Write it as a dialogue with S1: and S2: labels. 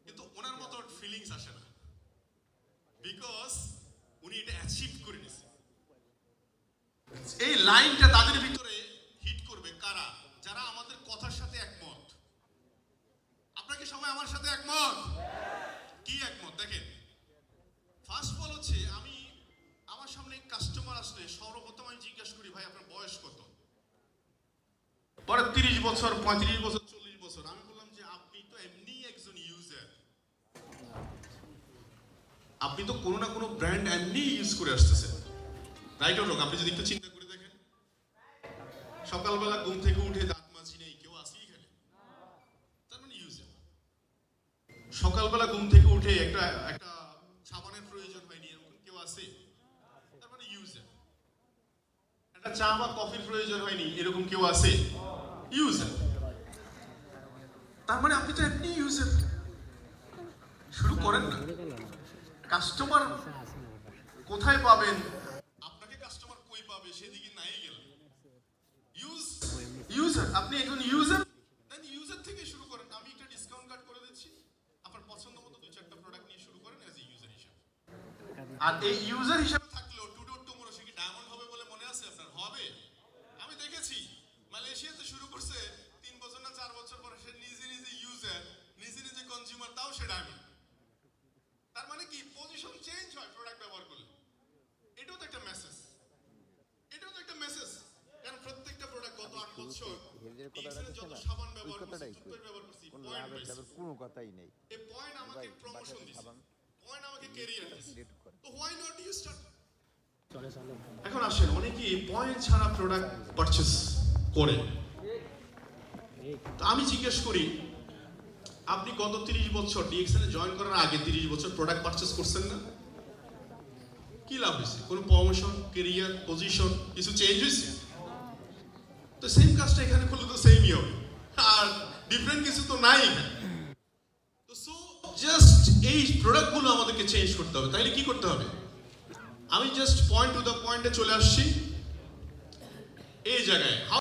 S1: কিন্তু ওনার মতো ফিলিংস আসে না, বিকজ উনি এটা অ্যাচিভ করে নিয়েছে। এই লাইনটা তাদের ভিতরে হিট করবে কারা? যারা আমাদের কথার সাথে একমত। আপনারা কি সবাই আমার সাথে একমত? কি একমত? দেখেন, ফার্স্ট বল হচ্ছে, আমি আমার সামনে কাস্টমার আসলে সর্বপ্রথম আমি জিজ্ঞাসা করি, ভাই আপনার বয়স কত? পরে 30 বছর, 35 বছর, 40 বছর। আমি বললাম যে আপনি তো এমনি একজন ইউজার, আপনি তো কোনো না কোনো ব্র্যান্ড এমনি ইউজ করে আসতেছেন, রাইট অর রং? আপনি যদি একটু চিন্তা করে দেখেন, সকালবেলা ঘুম থেকে উঠে দাঁত মাজি নেই, কেউ আসি এখানে? তার মানে ইউজার। সকালবেলা ঘুম থেকে উঠে একটা সাবানের প্রয়োজন হয়নি, এরকম কেউ আছে? তার মানে ইউজার। একটা চা বা কফির প্রয়োজন হয়নি, এরকম কেউ আছে? ইউজার। তার মানে আপনি তো এমনি ইউজার। শুরু করেন না। কাস্টমার কোথায় পাবেন, আপনাকে কাস্টমার কই পাবে সেদিকে নাই গেলেন। ইউজার, আপনি এখন ইউজার, দেন ইউজার থেকে শুরু করেন। আমি একটা ডিসকাউন্ট কার্ড করে দিচ্ছি, আপনার পছন্দ মতো 2-4টা প্রোডাক্ট নিয়ে শুরু করেন অ্যাজ এ ইউজার হিসেবে। আর এই ইউজার হিসেবে থাকলেও টুডে টুমোরো সে কি ডায়মন্ড হবে বলে মনে আছে আপনার? হবে? আমি দেখেছি মালয়েশিয়াতে শুরু করছে, 3 বছর না 4 বছর পরে সে নিজে ইউজার, নিজে কনজিউমার, তাও সে ডায়মন্ড। তার মানে কি, পজিশন চেঞ্জ হয় প্রোডাক্ট ব্যবহার করলে। এটাও তো একটা মেসেজ, এটাও তো একটা মেসেজ। কারণ প্রত্যেকটা প্রোডাক্ট গত 8 বছর যত সাবান ব্যবহার করছি, টুথপেস্ট ব্যবহার করছি, পয়েন্ট পাইছি।
S2: কোনো কথাই নেই।
S1: এই পয়েন্ট আমাকে প্রমোশন দিছে, পয়েন্ট আমাকে ক্যারিয়ার দিছে। তো হোয়াই নট ইউ স্টার্ট? এখন আসেন, অনেকেই পয়েন্ট ছাড়া প্রোডাক্ট পারচেজ করে। তো আমি জিজ্ঞেস করি, আপনি গত 30 বছর ডিএক্সএল এ জয়েন করার আগে 30 বছর প্রোডাক্ট পারচেজ করছেন না? কি লাভ হয়েছে? কোনো প্রমোশন, ক্যারিয়ার, পজিশন কিছু চেঞ্জ হয়েছে? তো সেম কাজটা এখানে করলে তো সেমই হবে, আর ডিফারেন্ট কিছু তো নাই এখানে। তো সো জাস্ট এই প্রোডাক্টগুলো আমাদেরকে চেঞ্জ করতে হবে। তাইলে কি করতে হবে? আমি জাস্ট পয়েন্ট টু দ্য পয়েন্টে চলে আসছি এই জায়গায়।